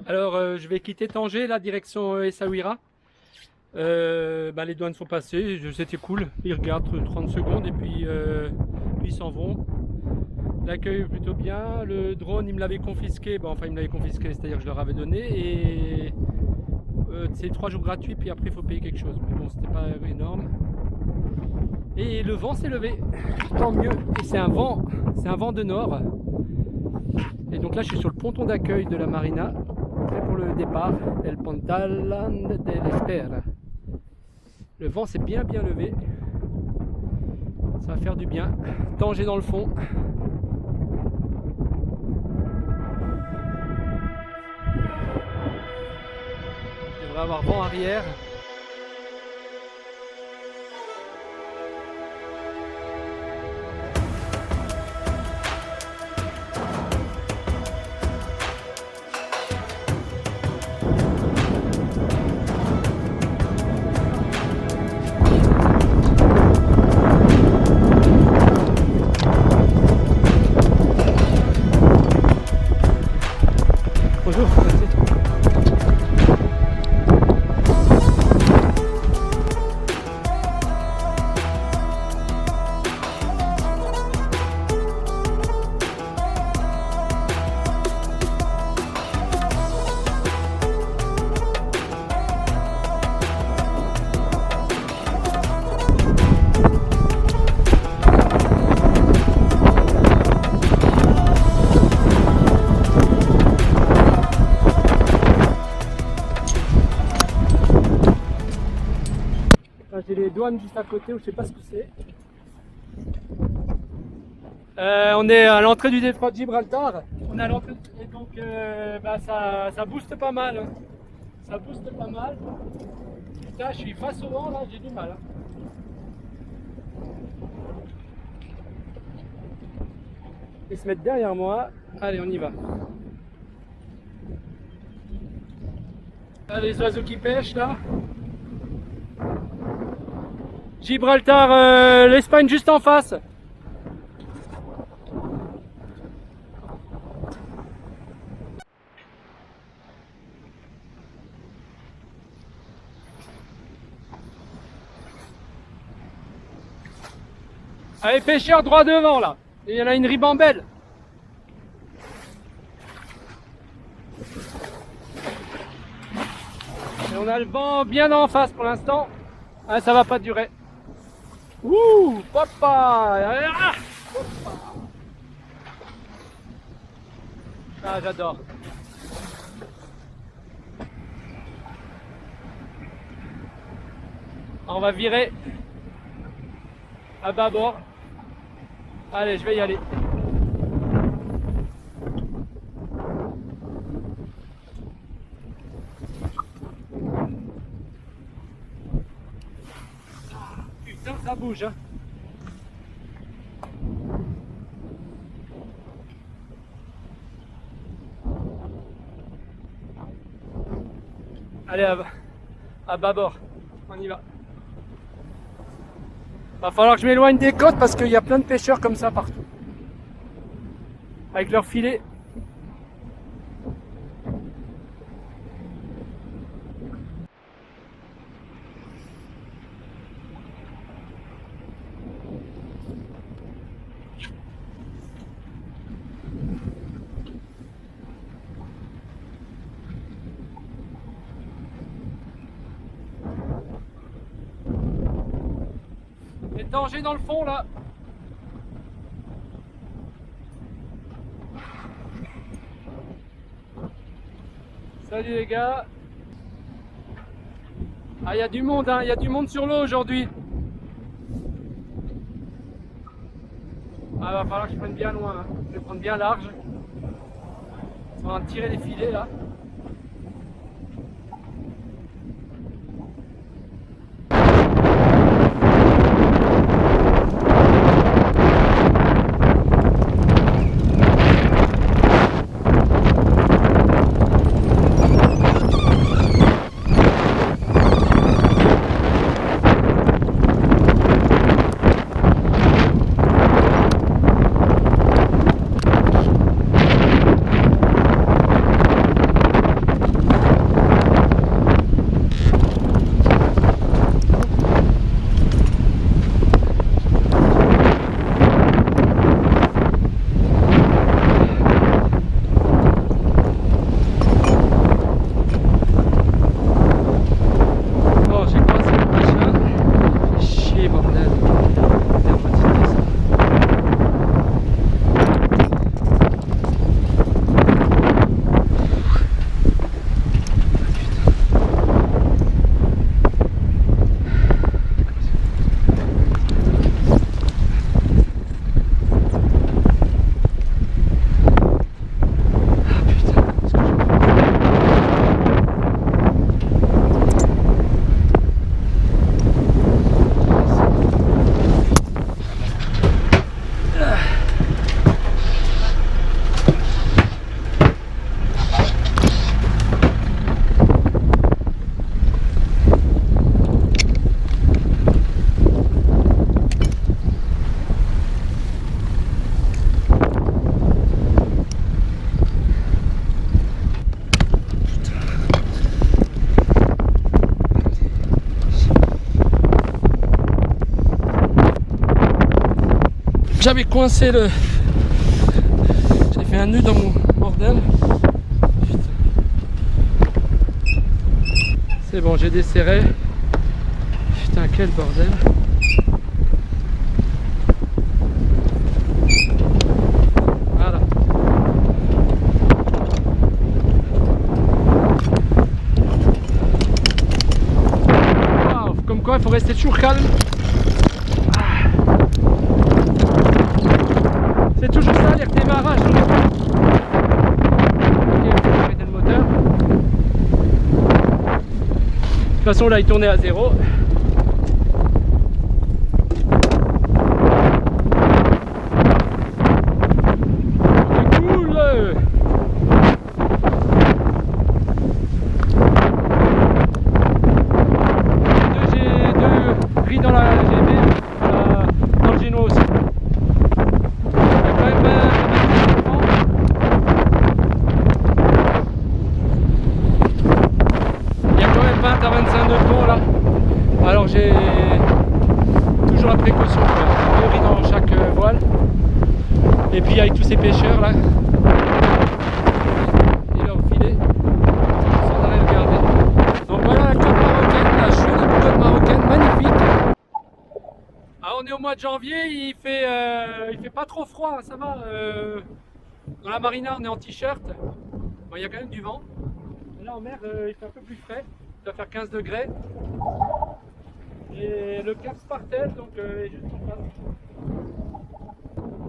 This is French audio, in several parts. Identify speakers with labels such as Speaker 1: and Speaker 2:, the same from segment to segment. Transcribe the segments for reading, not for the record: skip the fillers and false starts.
Speaker 1: Alors, je vais quitter Tanger, la direction Essaouira. Les douanes sont passées, c'était cool. Ils regardent 30 secondes et puis ils s'en vont. L'accueil est plutôt bien. Le drone, il me l'avait confisqué. Bon, enfin, il me l'avait confisqué, c'est-à-dire que je leur avais donné. Et c'est 3 jours gratuits, puis après, il faut payer quelque chose. Mais bon, c'était pas énorme. Et le vent s'est levé, tant mieux. Et c'est un vent de nord. Et donc là, je suis sur le ponton d'accueil de la marina, prêt pour le départ. El Pontalan de l'Espera. Le vent s'est bien levé. Ça va faire du bien. Tanger dans le fond. Je devrais avoir vent arrière. Bonjour, merci. J'ai les douanes juste à côté, où je sais pas ce que c'est. On est à l'entrée du détroit de Gibraltar. On est à l'entrée et donc ça booste pas mal. Hein. Ça booste pas mal. Putain, je suis face au vent là, j'ai du mal. Hein. Ils se mettent derrière moi. Allez, on y va. Là, les oiseaux qui pêchent là. Gibraltar, l'Espagne juste en face. Allez, pêcheurs droit devant là. Il y en a une ribambelle. Et on a le vent bien en face pour l'instant. Ah, ça va pas durer. Ouh, papa! Ah, ah, j'adore. On va virer à bâbord. Allez, je vais y aller. Putain, ça bouge, hein. Allez, à bâbord, on y va. Va falloir que je m'éloigne des côtes parce qu'il y a plein de pêcheurs comme ça partout. Avec leurs filets. Et danger dans le fond là. Salut les gars. Ah, il y a du monde, hein, il y a du monde sur l'eau aujourd'hui. Ah, va falloir que je prenne bien loin, hein. Je vais prendre bien large. On va en tirer les filets là. j'avais coincé le... J'ai fait un nœud dans mon bordel. Putain. C'est bon, j'ai desserré. Putain, quel bordel. Voilà. Wow, comme quoi, il faut rester toujours calme. C'est toujours ça, les redémarrages. Ok, on va arrêter le moteur. De toute façon, là, il tournait à 0. Alors j'ai toujours la précaution, deux riz dans chaque voile. Et puis avec tous ces pêcheurs là, et leur filet, sans arrêt de garder. Donc voilà la côte marocaine, la chouette côte marocaine, magnifique. Ah, on est au mois de janvier, il fait pas trop froid, ça va. Dans la marina on est en t-shirt, bon, il y a quand même du vent. Et là en mer il fait un peu plus frais, il doit faire 15 degrés. Et le cap Spartel, donc est juste en face.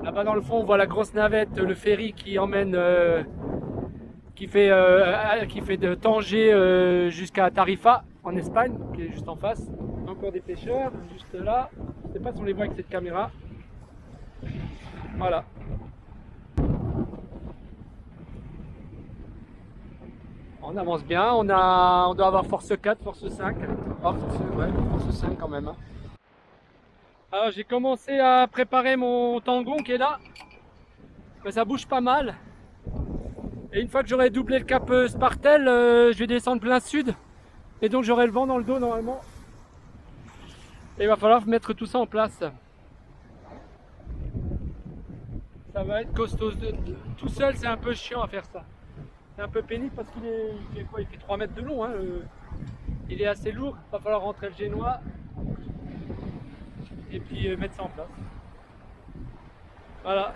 Speaker 1: Là-bas dans le fond, on voit la grosse navette, le ferry qui emmène, qui fait de Tanger jusqu'à Tarifa en Espagne, qui est juste en face. Encore des pêcheurs, juste là. Je ne sais pas si on les voit avec cette caméra. Voilà. On avance bien, on doit avoir force 4, force 5. Oh, force 5 quand même. Hein. Alors j'ai commencé à préparer mon tangon qui est là. Ben, ça bouge pas mal. Et une fois que j'aurai doublé le cap Spartel, je vais descendre plein sud. Et donc j'aurai le vent dans le dos normalement. Et il va falloir mettre tout ça en place. Ça va être costaud. Tout seul c'est un peu chiant à faire ça. C'est un peu pénible parce qu'il fait quoi? Il fait 3 mètres de long. Hein, il est assez lourd. Il va falloir rentrer le génois. Et puis mettre ça en place. Voilà.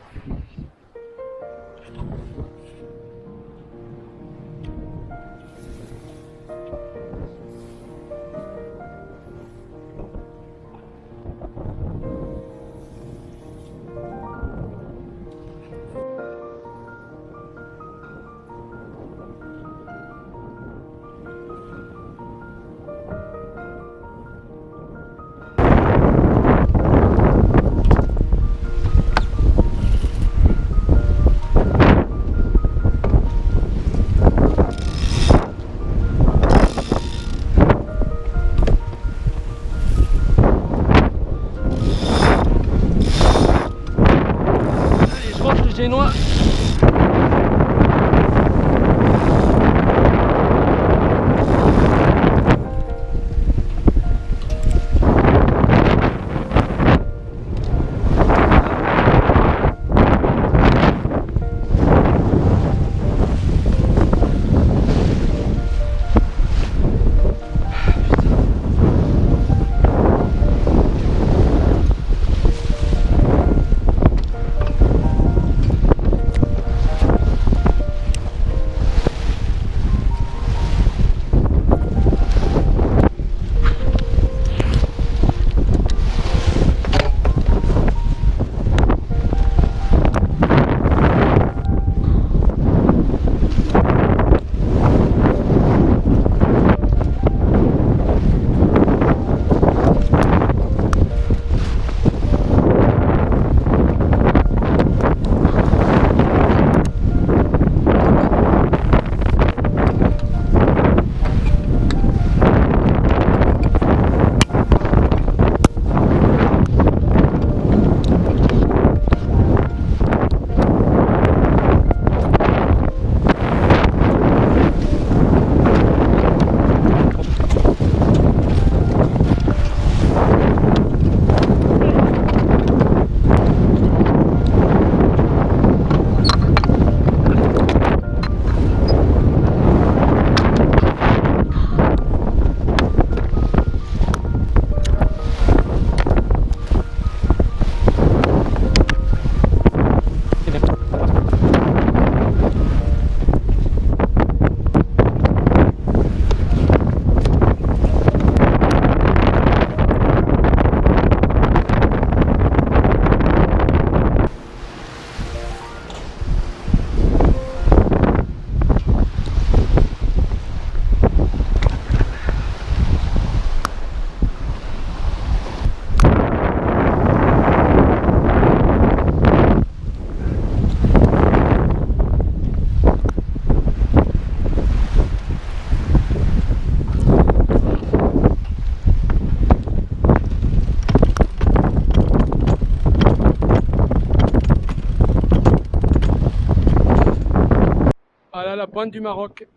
Speaker 1: douane du Maroc.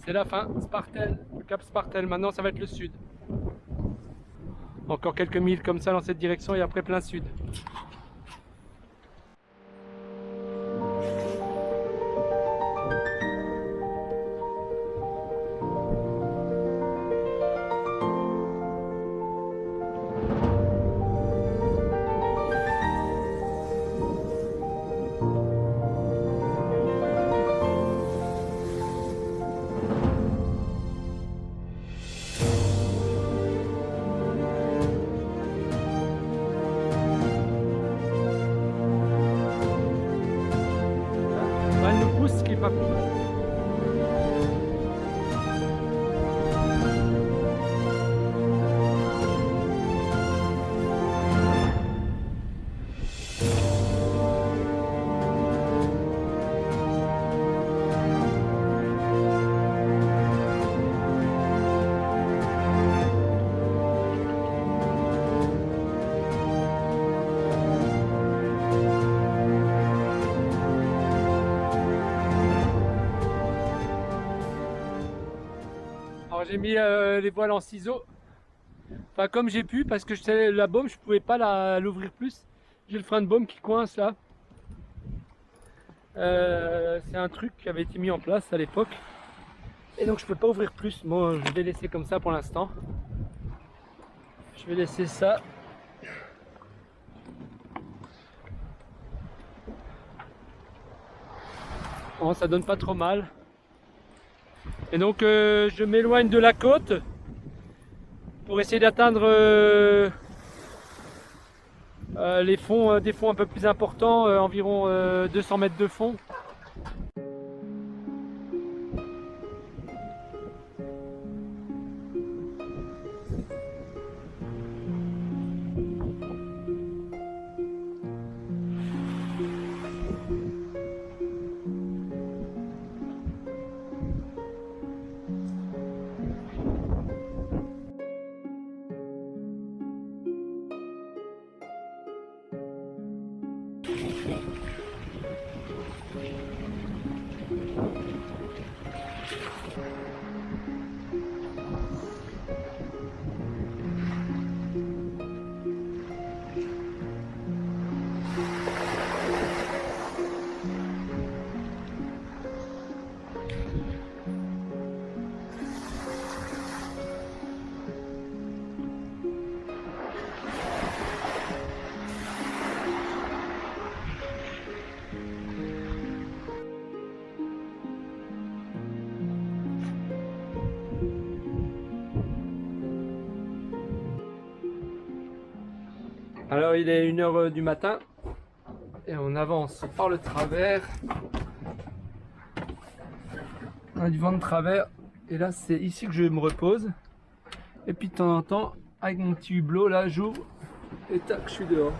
Speaker 1: C'est la fin, Spartel, le cap Spartel. Maintenant, ça va être le sud. Encore quelques milles comme ça dans cette direction et après plein sud. Elle nous pousse, ce qui est pas plus mal. Alors j'ai mis les voiles en ciseaux, enfin comme j'ai pu parce que je sais la baume je pouvais pas l'ouvrir plus. J'ai le frein de baume qui coince là. C'est un truc qui avait été mis en place à l'époque et donc je peux pas ouvrir plus. Bon, je vais laisser comme ça pour l'instant. Je vais laisser ça. Bon, ça donne pas trop mal. Et donc je m'éloigne de la côte pour essayer d'atteindre les fonds, des fonds un peu plus importants, environ 200 mètres de fond. Alors il est 1h du matin et on avance par le travers. On a du vent de travers et là c'est ici que je me repose. Et puis de temps en temps avec mon petit hublot là j'ouvre et tac je suis dehors.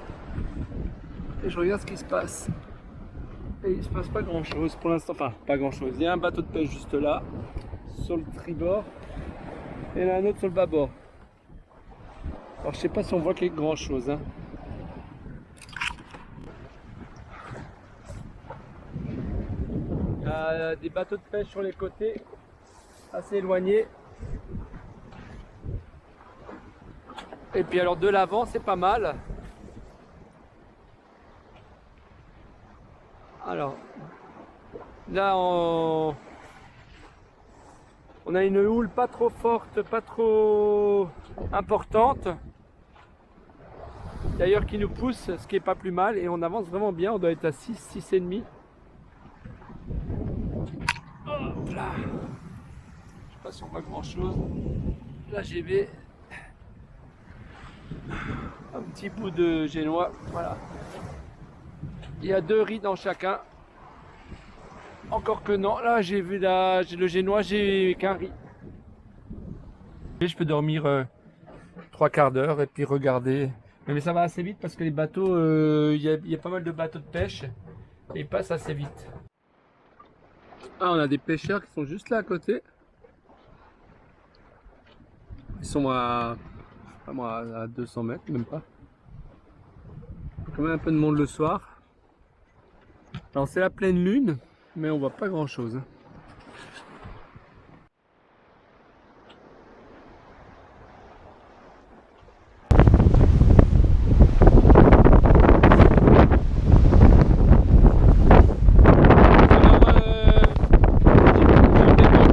Speaker 1: Et je regarde ce qui se passe. Et il se passe pas grand chose pour l'instant, enfin pas grand chose. Il y a un bateau de pêche juste là sur le tribord et il y en a un autre sur le bâbord. Alors je sais pas si on voit quelque grand chose hein. Il y a des bateaux de pêche sur les côtés assez éloignés. Et puis alors de l'avant c'est pas mal. Alors là on a une houle pas trop forte, pas trop importante. D'ailleurs qui nous pousse, ce qui est pas plus mal, et on avance vraiment bien, on doit être à 6, 6,5. Hop là. Je sais pas si on voit grand chose. Là GV. Un petit bout de génois, voilà. Il y a 2 riz dans chacun. Encore que non, là j'ai vu le génois, j'ai qu'un riz. Et je peux dormir 3 quarts d'heure et puis regarder. Mais ça va assez vite parce que les bateaux, il y a pas mal de bateaux de pêche et ils passent assez vite. Ah, on a des pêcheurs qui sont juste là à côté. Ils sont à, je sais pas moi, à 200 mètres, même pas. Il y a quand même un peu de monde le soir. Alors c'est la pleine lune, mais on voit pas grand chose.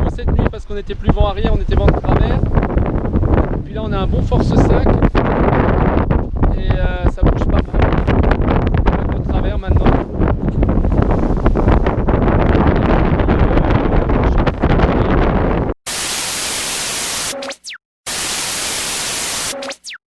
Speaker 1: Cette nuit parce qu'on était plus vent arrière, on était vent de travers. Puis là on a un bon force 7.